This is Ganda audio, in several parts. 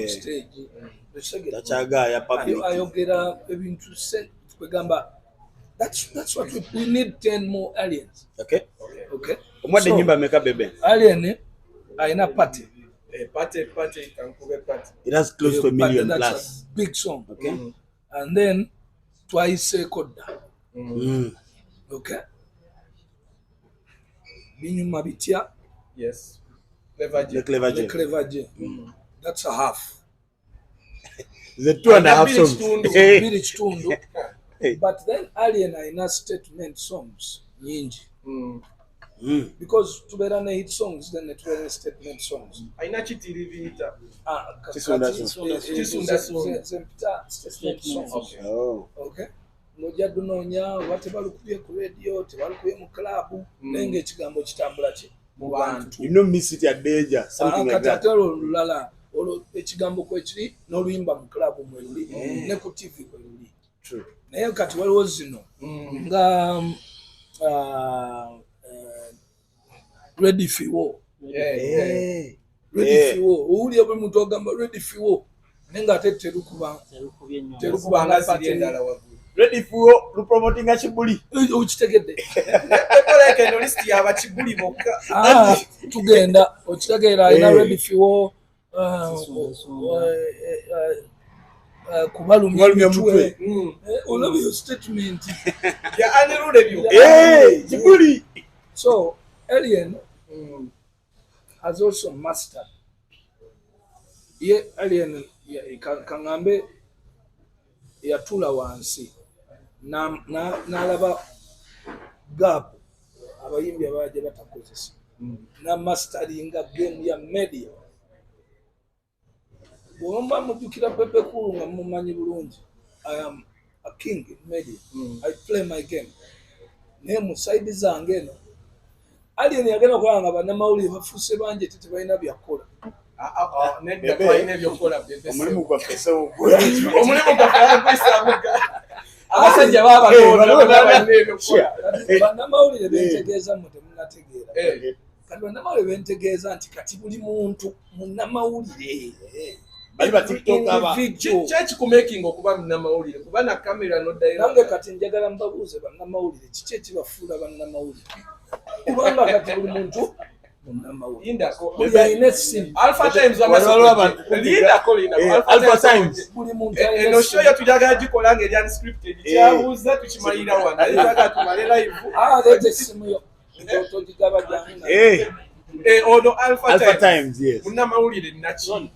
ku stage tachagaya public ayogera ebintu se kwegamba that's what we need 10 more aliens. Okay. Omwadde nyimba meka bebe alien aina party party kankube party. It has close to a million that's plus. a big song. Okay. And then twice koda. Okay. Binyuma bitya. Yes. The Clever J. That's a half. The 2.5 songs. But then alien aina statement songs nyingi. Because tubera na hit songs then tubera statement songs. Aina chitirivita. Chisunda statement songs. Okay. Ngoja dunonya wate balukubye ku radio tebalukubye mu club nenge ekigambo kitambula ki mu bantu. You know miss it at danger something like that. Katero lulala olo ekigambo ko ekiri n'oluyimba mu club mwe luli ne ku TV kwe luli. True. Naye kati waliwo zino nga ready for war. Ready for war. Uli obu muntu ogamba ready for war. Nenga ate terukuba nga ziriendala waggulu. Ready for war promoting a chibuli. Okitegedde. Ekola keno list ya bachibuli bokka. Tugenda okitegeera ina ready for war. Kubalumya mutwe. Olaba your statement. Ya anirude byo. Chibuli. So alien has also mastered. Ye alien kangambe yatula wansi n'alaba gap abayimbi abaje batakozesa na masteringa game ya media. Bomba mujukira Bebecool nga mumanyi bulungi. I am a king in media. I play my game. Ne mu side zange no alien yagenda kwanga bannamawulire bafuse banje tebalina byakola. Nedda twalina ebyokukola bebe. Omulimu gwa pesa ogwo. Omulimu gwa kwisamuka. Abasajja bannamawulire bentegeeza mu temunategeera. Kati bannamawulire bentegeeza nti kati buli muntu munnamawulire. Bali ba TikTok aba. Church ku making okuba munnamawulire kuba na kamera no direct. Nange kati njagala mbabuuze bannamawulire kiki ekibafuula bannamawulire. Kubanga kati buli muntu Alpha Times Alpha Times no show ya tujaga gikola ngeri unscripted kyabuuza tukimalira wana eraga tumale live lete simu yo ndoto gigaba jangu ono Alpha Times yes muna mawulire nachi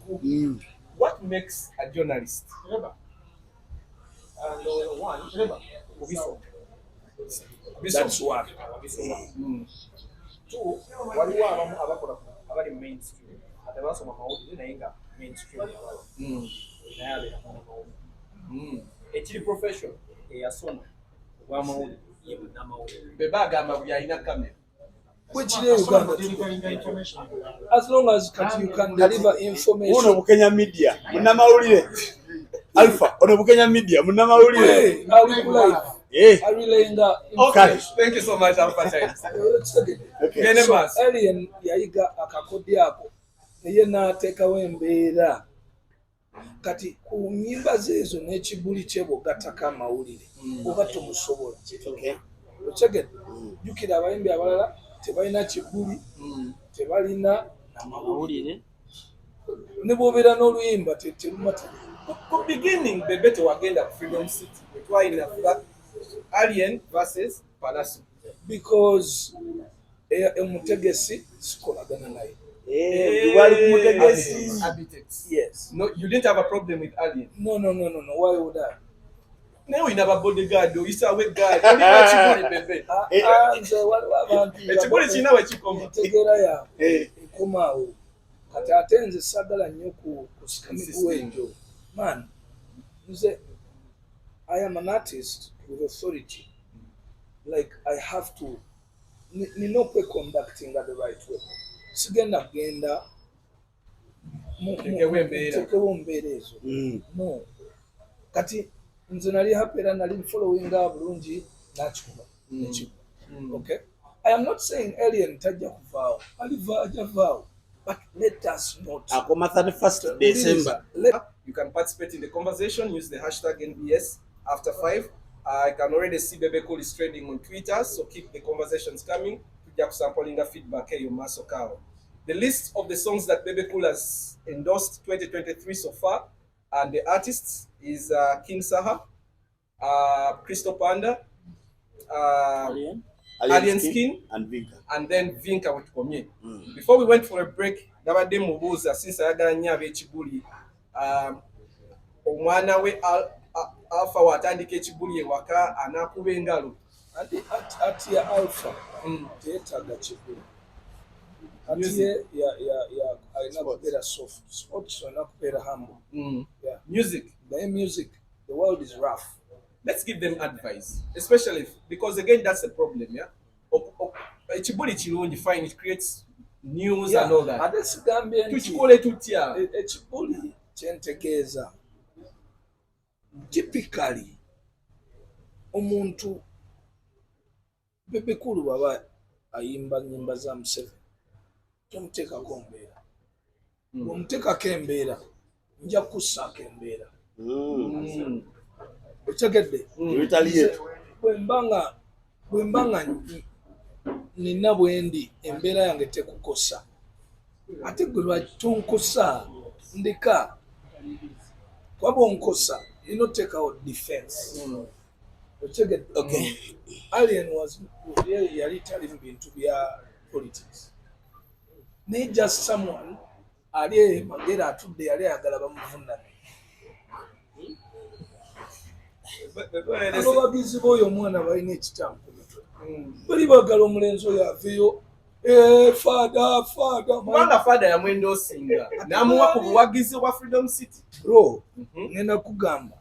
what makes a journalist one kubiso that's what two waliwo abamu abakola abali mainstream ate basoma mawulire naye nga mainstream naye abeera mawulire ekiri profession eyasoma wa mawulire ye munnamawulire beba agamba buli alina kamera which day Uganda as long as you can deliver information ono Bukenya media munnamawulire Alpha ono Bukenya media munnamawulire I relay in the okay thank you so much Alpha Times okay so alien yayiga akakodi ako eye nateekawo embeera kati ku nyimba zezo n'ekibuli kyebo gataka amawulire oba tomusobola okegedde jukira abayimbi abalala tebalina kibuli tebalina amawulire ne bwobeera n'oluyimba terumata ku beginning bebe tewagenda ku Freedom City twalina Alien versus Palace because Mutegesi sikolagana naye. Yes. No, you didn't have a problem with Alien. No. Why would I? Now we never bodyguard. You say we guard. Only what you want, baby. Ekibuli kina wekikoma. Tegera ya. Ekomaawo. Kati atenze sagala nnyo kusikamiku wenjo. Man, I am an artist with authority. Like I have to ninokwe conducting at the right way. Sigenda genda tekewo mbeera ezo. No. Kati nze nali hapera nali following bulungi nakikuba. Okay? I am not saying alien tajja kuvaawo. Alivaawo. but let us not. Akoma 31st December. You can participate in the conversation. Use the hashtag NBS after 5. I can already see Bebecool is trending on Twitter, so keep the conversations coming. Sampling feedback here, the list of the songs that Bebecool has endorsed 2023 so far, and the artists is King Saha, Crystal Panda, Alien Skin, and then Vinka with Komye. Before we went for a break, Nabade Mubuza, since I got Nyabe Chibuli, omwana we Alpha watandike Chibuli waka anakube engalo. Ati ya Alpha, tetaga Chibuli. Ati ya inakupera soft, sports inakupera humble. Yeah. Music. The music, the world is rough. Let's give them advice, especially because again that's the problem, yeah. Chibuli chirungi fine, it creates news and all that. Tuchikole tutya. Chibuli chentegeza. Typically, omuntu Bebecool baba ayimba nyimba za Museveni. Tumuteka kombera. Omuteka kembera. Nja kussa kembera. Ochagedde. Retaliate. Bwembanga nina bwendi embeera yange tekukosa. Ate gwe lwatonkosa ndeka. Kwaba onkosa, you not take out defense. Ochagedde. Okay. Alien was yali tali bintu bya politics. They just someone ali magera atudde yali agala bamuvunane. Abagizi boyo omwana balina ekitambo ku mutwe. Bali bagala omulenzi oyo aveyo. Fada ya mwendo singa. Namuwa ku buwagizi bwa Freedom City. Bro, ngenda kugamba.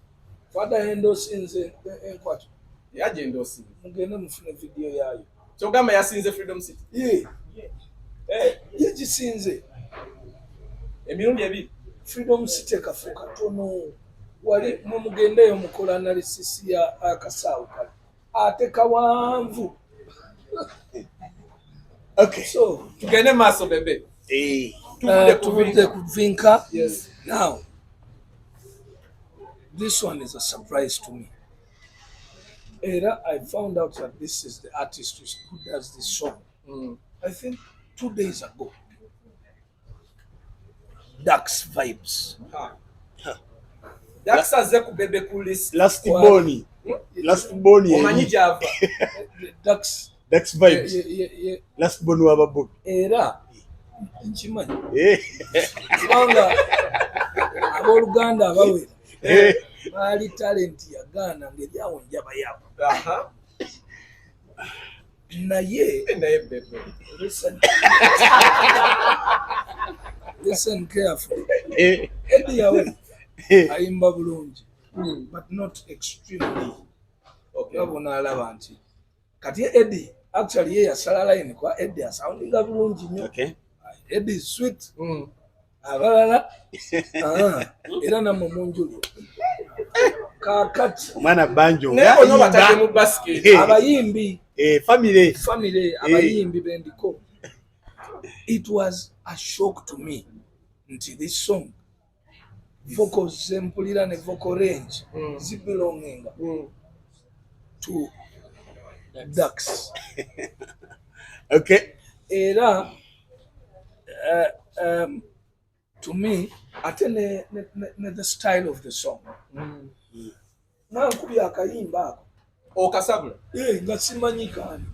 Fada endosinze enkwatu. Yaje endosinze. Mugende mufune video yayo. Kyogamba yasinze Freedom City. Yagisinze. Emirundi ebiri. Freedom City kafuka tono. Wali mumugendeyo mukola analysis ya akasawo kale. Ate kawanvu. Okay. So, tugende maso bebe. Tuvude kuvinka. Yes. Now, this one is a surprise to me. Era, I found out that this is the artist who does this song. I think 2 days ago. Dax Vibes. Dax aze ku Bebecool list. Last Boni. Omanyi java. Dax Vibes. Last Boni waba book. Era nchimanyi. Kubanga aboluganda abawe. Bali talent ya Ghana ngejyawo njaba yabo. Naye bebe. Listen carefully. Eddie yawe ayimba bulungi, but not extremely. Okay. Yabona alaba nti kati Eddie actually ye yasala line kwa Eddie soundinga bulungi nnyo. Okay. Eddie is sweet. Abalala era namwe munjulu. Kakati omwana banjo ngo batake mu basket. Abayimbi family abayimbi bendiko. It was a shock to me nti this song vocals zempulira ne vocal range belonging to Dax. Okay. Era to me atene the style of the song. Na kubi akayimba o kasabula nga simanyi kani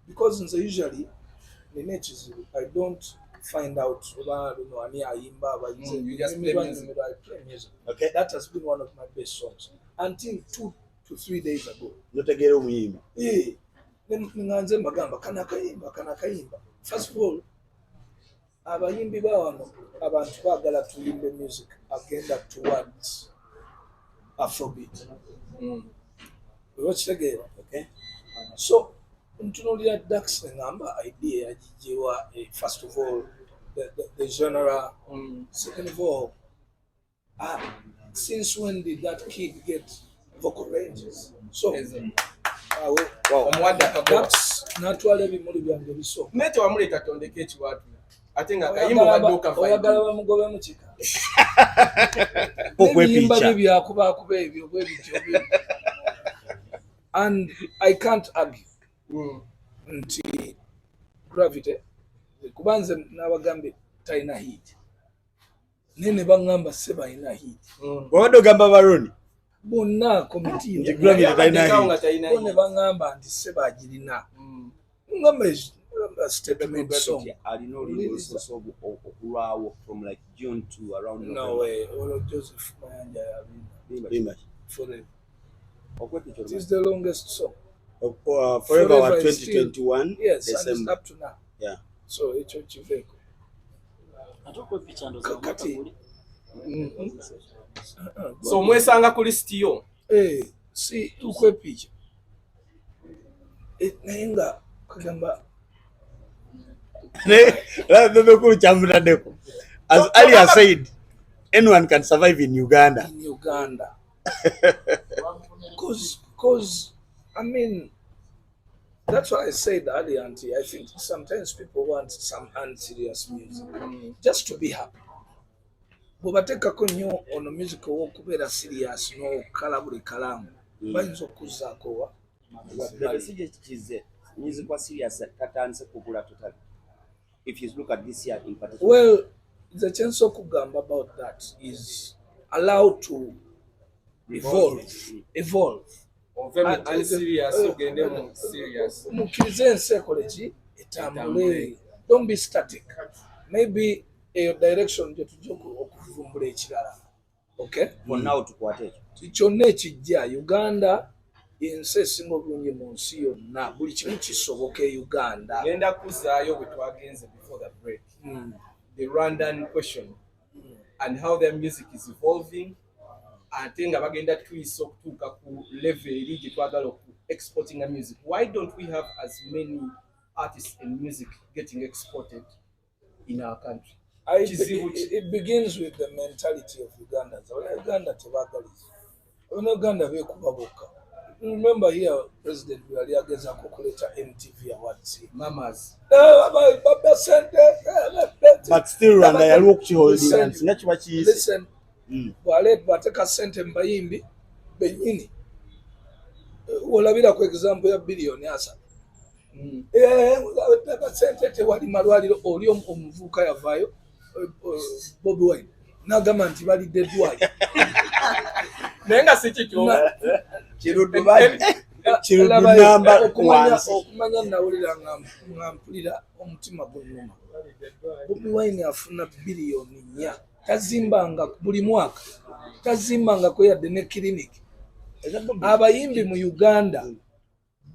because usually the nature I don't find out ani ayimba abayize. You just play music. I play music. Okay. That has been one of my best songs until 2 to 3 days ago. Notegera omuyimba. Nganze magamba kana kayimba. First of all, abayimbi bawano abantu bagala tuyimbe music agenda towards Afrobeat. Okay. So ntunulira Dax ngamba idea yajijewa first of all the genre. Second of all, since when did that kid get vocal ranges? So omwadde Dax natwala ebimuli byange biso nete wamuleta tondeke ekiwatu ate nga kayimbo badduka oyagala bamugobe mu kika okwepicha byakubakuba ebyo bwe bityo and I can't argue nti gravity kubanze n'abagambe talina heat nene bangamba se balina heat wabadde ogamba baroni bonna komiti ne bangamba nti se bagirina ngamba statement song alina olulimi olusobola okulwawo from like June to around no way or Joseph Mayanja November. Forever. okwepicha It is the longest song. Forever was 2021 yes, December. and it's up to now. Yeah. So it's Chiveko. Kati. So mwesanga ku list yo. Si ukwepicha. Nayenga kagamba Bebecool Chamudadeko. As Ali has said, anyone can survive in Uganda. In Uganda. Because I mean, that's what I said earlier, Auntie. I think sometimes people want some unserious music just to be happy. Bobateka konyo ono music wo kubera serious no kala buli kalamu. Bayinza okuzaako wa. Besije kize music was serious tatandise kugula totally. If you look at this year in particular. Well, the chance of kugamba about that is allowed to evolve. Don't be static. Maybe a direction okay? For now to quartet. Uganda yense singo bulungi mu nsi yonna buli kimu kisoboka Uganda. Genda kuzaayo bwe twagenze before the break. The Rwandan question and how their music is evolving. Ate nga bagenda twisa okutuuka ku level eri gye twagala exporting a music. Why don't we have as many artists and music getting exported in our country? It begins with the mentality of Ugandans. Uganda tebagaliza. Uganda bekubaboka. Remember here, President Buhari agezako kuleta MTV Awards. Mamas. But still Rwanda yaliwo okukiholdinga nti nga kiba kiyise. Listen. Walet bateka sente mbayimbi benyini. Olabira ku example ya billion asa. Sente tewali malwaliro oli omuvuka yavayo Bobi Wine. Nagamba nti balidde eddwaliro. Nenga si kityo. Kirudu namba okumanya nawulira ngampulira omutima gunnuma. Bobi Wine afuna biliyoni 4. Tazimbanga buli mwaka. Tazimbanga ko yadde ne clinic. Abayimbi mu Uganda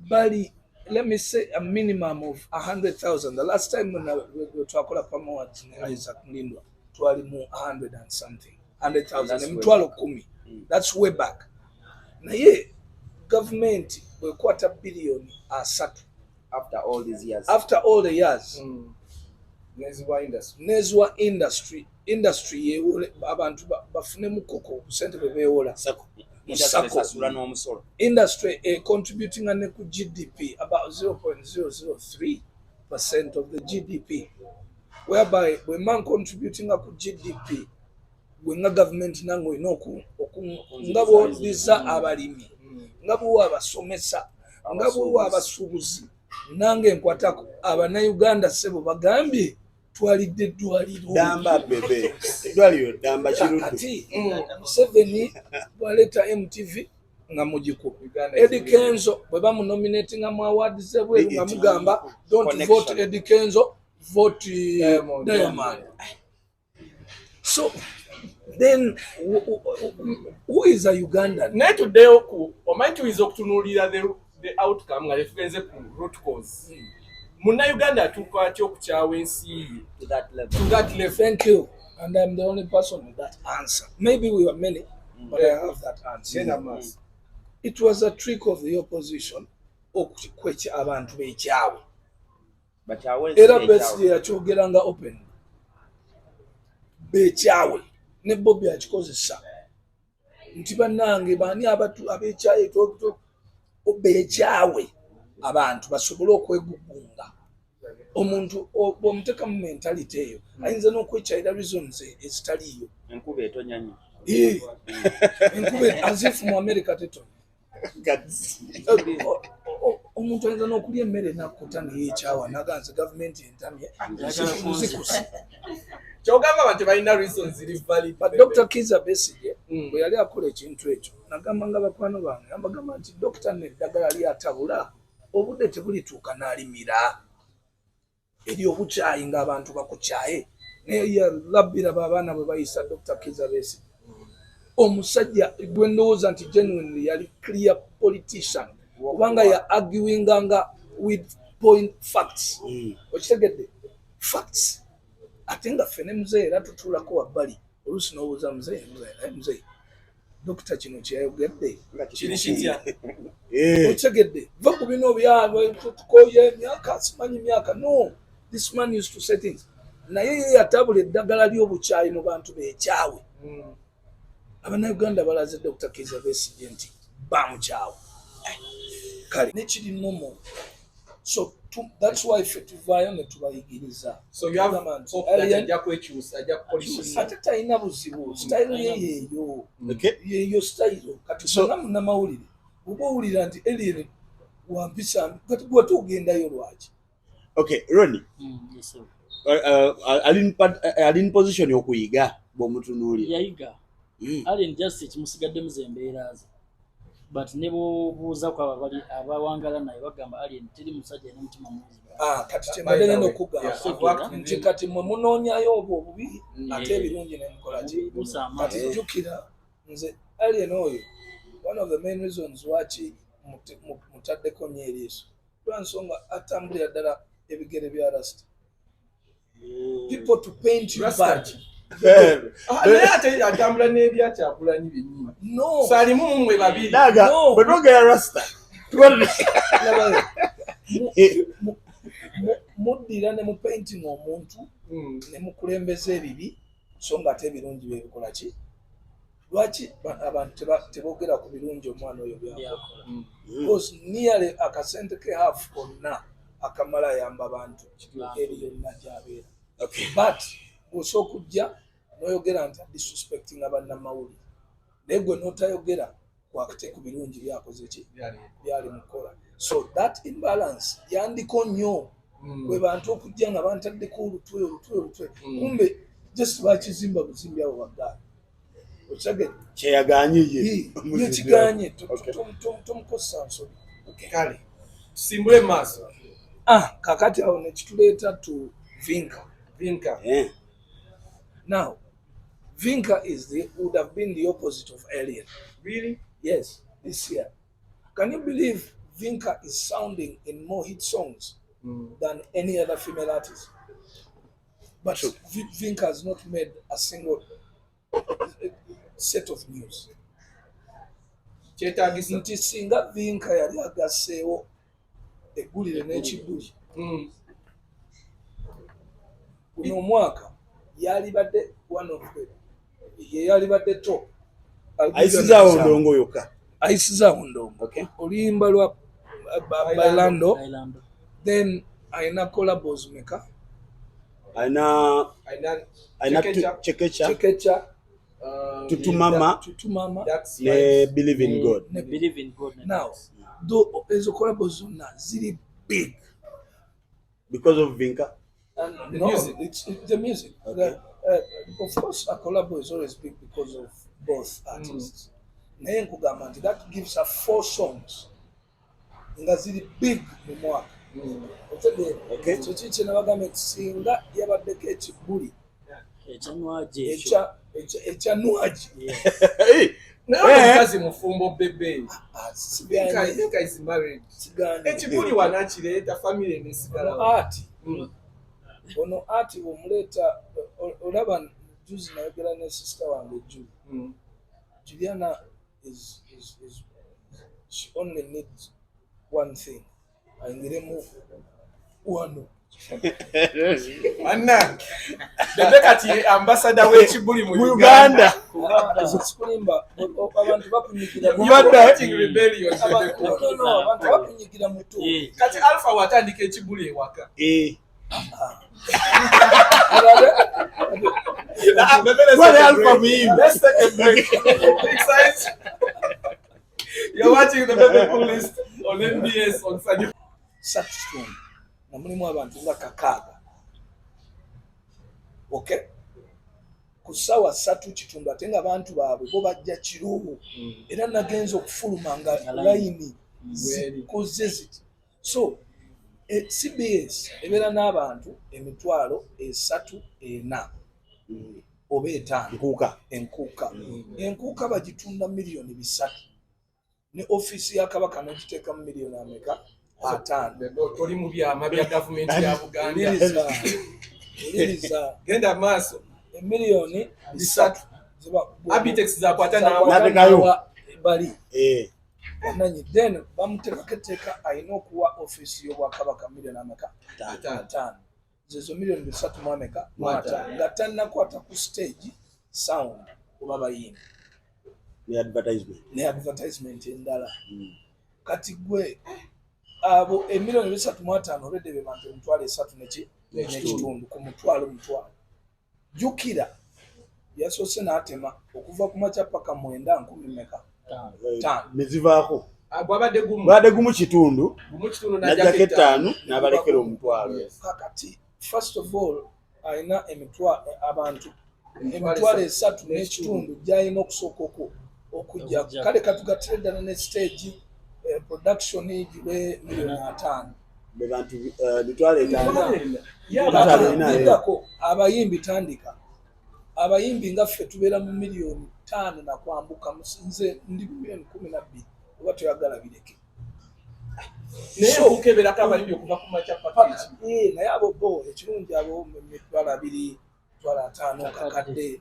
bali, let me say a minimum of 100,000. The last time when we twakola pamoja na Isaac Mlindwa twali mu 100 and something. 100,000 mtwalo 10. That's way back. Naye government we quarter billion asatu After all these years. After all the years. Nezwa industry ye abantu bafune mukoko sente bebewola. Industry contributing ane ku GDP about 0.003% of the GDP, whereby we man contributing ku GDP when government nango inoku ngabo liza abalimi ngabo abasomesa ngabo abasubuzi nange nkwatako abana Uganda sebo bagambye twalidde eddwaliro damba bebe eddwaliro damba kirudu ati 7 waleta MTV nga mujiku Eddie Kenzo bwe bamu nominating mu awards zebwe nga mugamba don't vote Eddie Kenzo, vote Diamond. So then who is a Ugandan? Naye tuddeyo ku omanyi tuyinza okutunuulira the outcome nga tetugenze ku root cause. Munna-Uganda atuuka atya okukyawa ensi To that level. To that level. Thank you. And I'm the only person with that answer. Maybe we were many, but I have that answer. It was a trick of the opposition okukwecha abantu bekyawe. Era besi yakyogeranga open. Bekyawe. Ne Bobi akikozesa. Nti bannange bani abatu abekyaye to obekyawe abantu basobole okwegugunga. omuntu bw'omuteeka mu mentality eyo ayinza n'okwekyalira reasons ezitaliiyo. Enkuba etonya nnyo. Enkuba as if mu America tetonya. Omuntu ayinza n'okulya emmere n'akkuta neyeekyawa n'aganza gavumenti entamye zikusa. Kyogamba abantu balina reasons ziri valid. But Dr. Kizza Besigye bwe yali akola ekintu ekyo nagamba nga bakwano bange ambagamba nti dokita n'eddagala lyatabula obudde tebulituuka n'alimira eri obukyayi ng'abantu bakukyaye naye yalabbira abaana bwe bayisa Dr. Kizza Besigye. Omusajja gwe ndowooza nti genuinely yali clear politician kubanga ya arguinganga with point facts. Okitegedde facts ate nga ffene muzeeyi era tutuulako wabbali oluusi n'obuuza muzeeyi dokita kino kyeyayogedde Kiri kitya? okitegedde va ku bino byabwe tukoye emyaka simanyi myaka no this man used to say things naye ye yatabula eddagala ly'obukyayi mu bantu beekyawe. Abannayuganda balaze Dr. Kizza Besigye nti bamukyawe kale nekiri nomo. So that's why ffe tuvaayo ne tubayigiriza. So you have hope that ajja kwekyusa, ajja kukola ate talina buzibu sitayiro ye yeeyo sitayiro kati sona munnamawulire oba owulira nti Alien wampisa kati gwe tugendayo lwaki? Okay, Ronnie. Ali in position y'okuyiga bw'omutunuulira. Yayiga. Alien just ekimusigaddemu ze embeera ze. But ne bw'obuuza ku abawangala naye bagamba Alien teri musajja alina mutima mungi. Kati kyembadde ngenda okugamba nti kati mwe munoonyayo obwo obubi ate ebirungi ne mukola ki? Kati jjukira nze Alien oyo one of the main reasons lwaki mutaddeko nnyo eriiso lwa nsonga atambulira ddala ebigere bya Rasta. People to paint you bad. naye ate atambula n'ebyakyakulanyi byennyini. No. Salimu mumwe babiri. Daga, bwe twogera Rasta. Muddira ne mu painting omuntu ne mukulembeza ebibi so nga ate ebirungi bye bikola ki? Lwaki abantu teboogera ku birungi omwana oyo byakola? Because nearly akasente ke half konna akamala ayamba abantu eri yonna gy'abeera. But bw'osooka okujja n'oyogera nti disrespecting abannamawulire naye gwe n'otayogera kwakate ku birungi byakoze ki? Byali mukola. So that imbalance yandiko nnyo bwe bantu okujja nga bantaddeko olutwe kumbe just bakizimba buzimbi abo baggaali. Okitegedde Kyeyaganye ye kiganye tomukozesa nsobi. Kale tusimbule mu maaso. Kakati awo ne kituleeta tu Vinca. Now Vinca would have been the opposite of Alien. Really? Yes, this year. Can you believe Vinca is sounding in more hit songs than any other female artist? But Vinca has not made a single set of news. Kyetaagisa Nti singa Vinca yali agasseewo eggulire n'ekigguli guno omwaka yalibadde one of the yalibadde top. ayisizaawo ndongo yokka. Ayisizaawo ndongo. Oluyimba lwa Bailando. Then ayina collabos meka. Ayina Chekecha. Tutumama. Ne Believe in God. Now, though ezo collabos zonna ziri big because of Vinca. The music. It's the music. Of course, a collabo is always big because of both artists. Naye nkugamba nti that gives her 4 songs nga ziri big mu mwaka. Otegeera ekyo kiki nabagamba nti singa yabaddeko ekibbuli ekyanwaji naye omukazi mufumbo bebe. Vinca is married. Ekibuli wanakireeta family nesigala. Ono ati bw'omuleeta olaba juzi nayogera ne sister wange Juliana is she only needs one thing. Ayingiremu wano. Anna. Bebe kati ambassador w'ekibuli mu Uganda. Sikulimba abantu bakunyigira mu rebellion. Abantu bakunyigira mutu. Kati Alpha watandika ekibuli ewaka. What Alpha mean? Let's take a break. Big size. You're watching the Bebecool list on NBS on Sunday. Saturday. Na mulimu abantu nga kakaaga. Okay? Ku ssaawa 3 kitundu ate nga abantu baabwe bo bajja kiruubu. Era nagenza okufuluma nga layini zikoze ziti. So, CBS ebeera n'abantu 3,400 oba 5 enkuuka. Enkuuka bagitunda miliyoni 3. Ne office ya Kabaka n'ogiteeka mu miliyoni ameka? 5. Oli mu byama bya gavumenti ya Buganda. Genda maaso. Miliyoni 3 Abitex zakwata nawe bali. Then bamuteekateeka alina okuwa office y'Obwakabaka miliyoni ameka? 5. Zezo miliyoni 3 mu ameka? 5. Nga tannakwata ku stage sound oba bayimbi. Ne advertisement endala. Kati gwe abo emiliyoni 3.5 olwedde be bantu 3 n'ekitundu ku mutwalo. Jukira yasoose n'atema okuva ku makya paka 9 meka? 5. Mezivaako. Bwabadde gumu kitundu. Najjako 5 n'abalekera omutwalo. Kakati first of all alina abantu 3 n'ekitundu gy'alina okusooka okujja. Kale katugatire ddala ne stage production gibe miliyoni 5. Be bantu 5,000. Abayimbi tandika. Abayimbi nga ffe tubeera mu miliyoni 5 na kwambuka. Nze ndi miliyoni 12 oba toyagala bireke. Naye okukeberako abayimbi okuva ku makya paka. Naye abo bo ekirungi abo 2,000, 5,000 kakadde.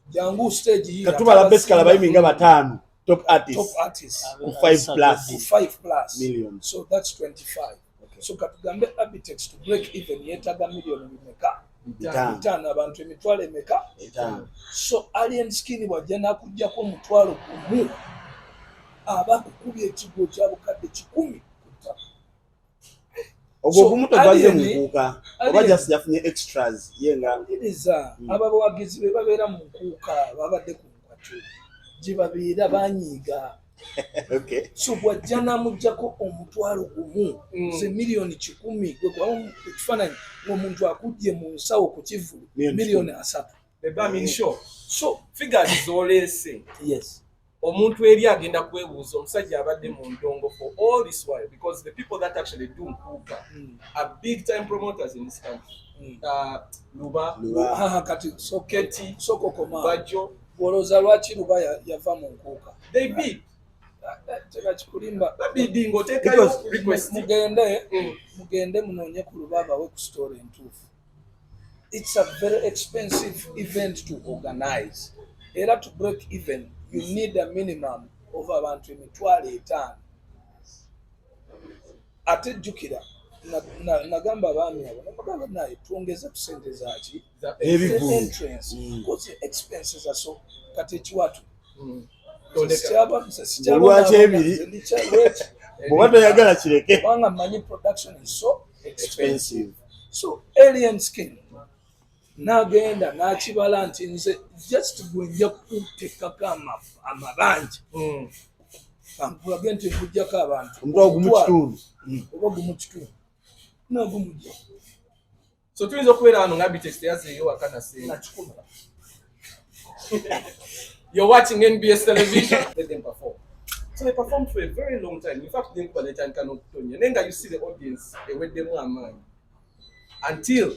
Jangu stage hii. Katubala basically abayimbi nga 5 top artists. 5+ million. So that's 25. Okay. So katugambe Abitex to break even yetaga miliyoni meka? 5 abantu emitwalo emeka? 5. So Alien Skin bwajja nakujjako omutwalo gumu abakukubya ekigo kyabukadde 10. Ogwo gumu tobaze munkuuka oba just yafunye extras yenga iriza ababawagizi be babeera mu nkuuka babadde ku nkwatu gibabeera banyiiga. Okay. So bwajja namuggyako omutwalo gumu ze miliyoni 10 gwe kwa ekifaananyi ng'omuntu akujje mu nsawo ku kivulu miliyoni 3. So figures zoleese. Yes. Omuntu eri agenda kwebuuza omusajja abadde mu ndongo for all this while because the people that actually do nkuuka are big time promoters in this country. Luba Kati Soketi Sokokoma Bajo Boloza lwaki Luba yava mu nkuuka. They bid. Tekakikulimba bidding otekayo request. Mugende munoonye ku Luba we ku story entuufu. It's a very expensive event to organize. Era to break even you need a minimum of abantu 5,000. Ate jjukira nagamba abaami abo namugamba naye tuongeze kusente zaki entrance because expenses are so kati ekiwatu olwaki ebiri bw'oba toyagala kireke kubanga manyi production is so expensive. So Alien Skin nagenda nakibala nti nze just gwenja kutekako amabanja kampulage nti nkujjako abantu omutwalo gumu kitundu oba gumu kitundu nagumujja. So tuyinza okubeera wano nga Abitex teyazeeyo wakana sente. You're watching NBS television. Let them perform. So they performed for a very long time. In fact, they cannot then you see the audience with them until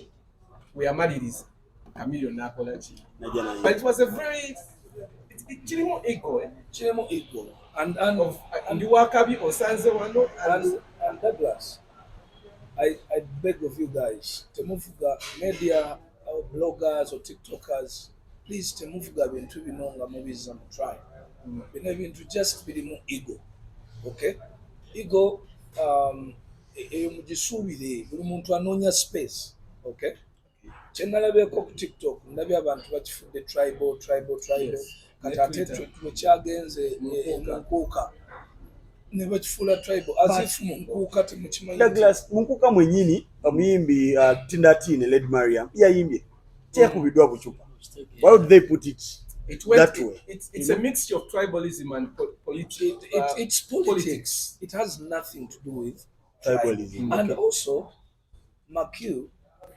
we are married is a million apology. But it was a very chilimo ego. And you work up or Sanze Wando and Douglas. I beg of you guys, temuvuga media or bloggers or TikTokers, please temuvuga bintu binonga mubiza try. Bino bintu just birimu ego. Okay? Ego mugisuubire buli muntu anoonya space. Okay? Kyenalabeko ku TikTok ndabye abantu bakifudde tribal. Kati ate twekyagenze enkuuka ne bakifuula tribal as if munkuuka temukimanyi. Douglas munkuuka mwennyini omuyimbi Tindatine Lady Mariam yayimbye tekubiddwa bucupa. Why would they put it that way? It's a mixture of tribalism and politics. It's politics. It has nothing to do with Tribalism. And also Makiu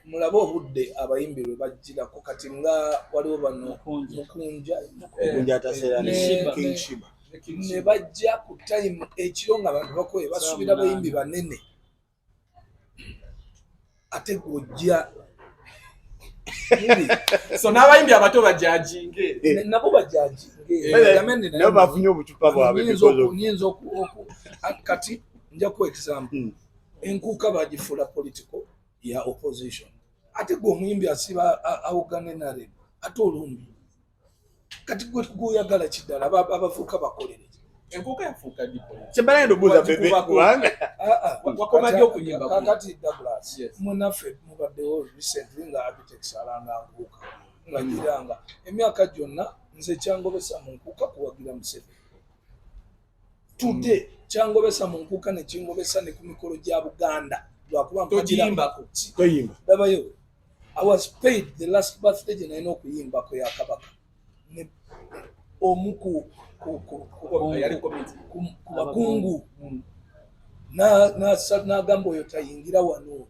mulabe obudde abayimbi lwe bajjirako kati nga waliwo bano Mukunja Taseera ne King Shiba ne bajja ku time ekiro nga bantu bakoye basuubira abayimbi banene ate gojja so n'abayimbi abato bajajinge nabo bajajinge nabo bafunye obucupa bwabwe nyinza kati nja ku example enkuuka bagifuula political ya opposition ate gwe omuyimbi asiba awogane nare ate olumbi kati gwe guyagala kiddala abavuuka bakolere enkuuka yafuuka dipo kyembala ndobuuza Bebe kubanga wakomaddyo okuyimba kakati Douglas munaffe mubaddewo recently nga architects alanga nkuuka nga giranga emyaka gyonna nze kyangobesa mu nkuuka kuwagira Museveni today kyangobesa mu nkuuka ne kingobesa ne ku mikolo gya Buganda lwakuba togiyimbako toyimba dabayo I was paid the last birthday gye nalina okuyimbako ya Kabaka ne omuku ku bakungu n'agamba oyo tayingira wano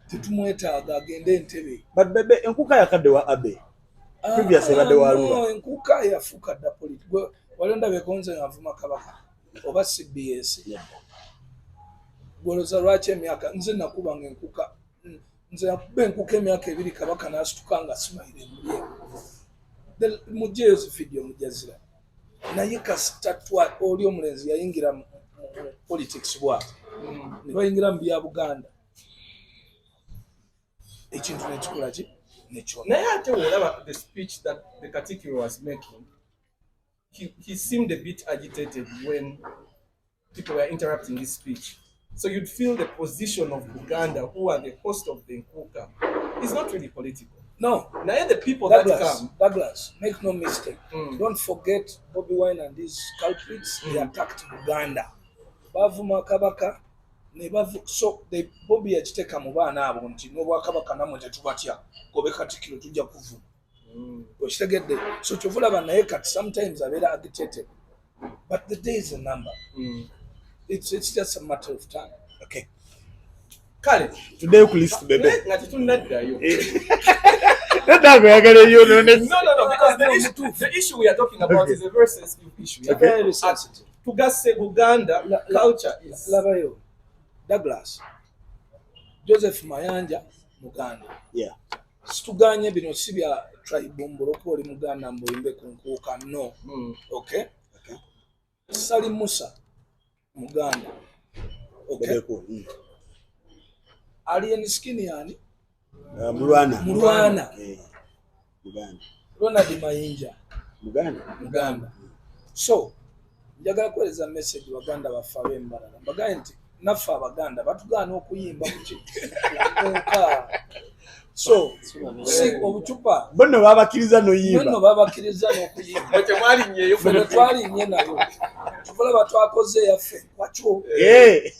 tetumwetaaga agende Entebbe. But Bebe enkuuka yakadde wa Abe previous ebadde wa Arua enkuuka yafuuka dda politi wali ndabeko nze navuma Kabaka oba CBS gwoloza lwaki emyaka nze nakubanga enkuuka nze nakuba enkuuka emyaka 2 Kabaka n'asituka nga simayire mujjeyo zi video mujazira naye kasitatwa oli omulenzi yayingira mu politics bwati ne bayingira mu bya Buganda ekintu nekikola ki nekyo naye ate olaba the speech that the Katikkiro was making he seemed a bit agitated when people were interrupting his speech. So you'd feel the position of Buganda, who are the host of the Nkuka, is not really political. No. Now the people Douglas, that come... Douglas, make no mistake. Don't forget Bobi Wine and these culprits, they attacked Buganda. Bavuma Kabaka, so they Bobi yachiteka mu baana abo nti n'obwakabaka namwe tetubatya gobe Katikkiro tujja kuvuma. Okitegedde. So kyovulaba naye kati sometimes abeera agitated. But the day is a number. It's just a matter of time. Okay. Kale, today ku list Bebe. Ngati tunaddayo. Nadago yagale yo no. No, because the issue we are talking about is a very sensitive issue. Very sensitive. Tugase Buganda culture is labayo. Douglas. Joseph Mayanja Muganda. Yeah. Situganye bino sibya tribe mboloko oli Muganda mboyimbe ku nkuuka no. Okay? Okay. Sali Musa Muganda. Okay. Alien skin yani? Mulwana. Mulwana. Muganda. Ronald Mayinja. Muganda. So, njagala kweleza message Baganda bafawe mbalala. Bagaye nti naffe Abaganda batugaana okuyimba kuka. So, si obucupa. Bono babakiriza no yimba. Bono babakiriza no kuyimba. Bwe mwali nyeyo ffe twali nye nayo. Tukola batwakoze yaffe. Kwacho.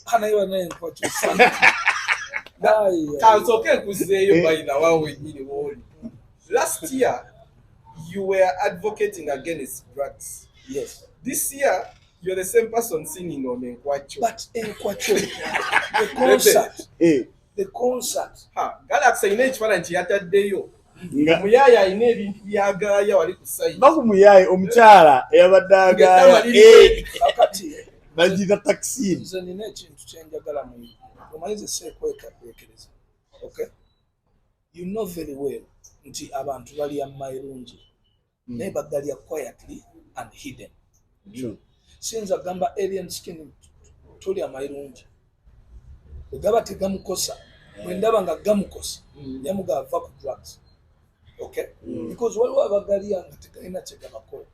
Kana yo naye kwacho. Kansoke kuzeyo bayina wawe nyini woli. Last year you were advocating against drugs. Yes. This year you're the same person singing on Nkwacho. But Nkwacho, the concert. The concert. Galaxy ine ekifaananyi nti yataddeyo. Muyaya ayina ebintu byagaaya wali kusayidi. Baku muyaye omukyala eyabadde agaaya. Akati bagira taxi. Nze nina ekintu kyenjagala mu omanyize seekwekereza. Okay? You know very well nti abantu bali amayirungi. Naye bagalya quietly and hidden. Since agamba alien skin tuli amayirungi. Ogaba tegamukosa. Bwendaba nga gamukosa. Yamuga ava ku drugs. Okay? Because waliwo abagalya nga tegalina kyegabakola.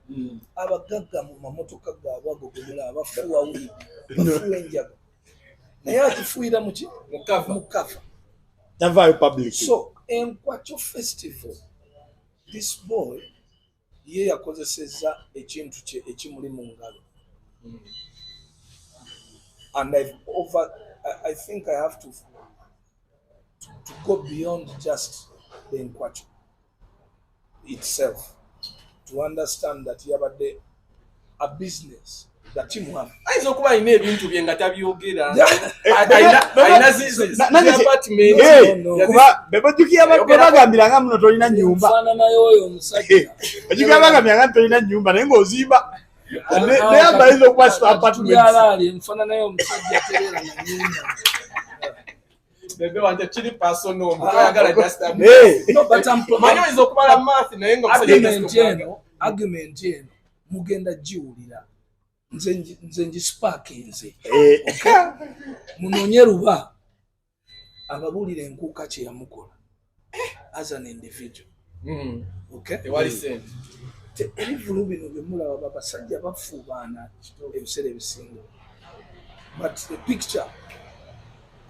Abagagga mu mamotoka gaabwe agogomera abafuuwa wuli. Bafuuwa enjaga. Naye akifuuyira mu ki? Mukafa. Tavaayo public. So, Nkwacho festival, this boy, ye yakozesezza ekintu kye ekimuli mu ngalo. And I think I have to go beyond just the Nkwachu itself to understand that you have a business that you have. Ayinza okuba alina ebintu bye nga tabyogera. Kuba bebojjukira bagambiranga muno tolina nnyumba. Nfaananayo oyo omusajja. Ojjukira bagambiranga tolina nnyumba naye ng'ozimba. Naye abayinza okuba apartments. Nfaananayo omusajja atereera na nnyumba. Bebe wante chiri personal mutayagala just No, but I'm manyo izo kumala math naye nga argument eno mugenda jiwulira nze ngisparkinze munonye ruba ababuulira enkuuka kye yamukola as an individual. Okay, ewali sente ebivulu bino bye mulaba abasajja bafuubaana ebiseera ebisinga, but the picture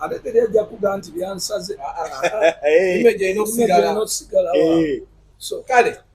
aletera ajja kuga nti byansaze image eno sigala so kale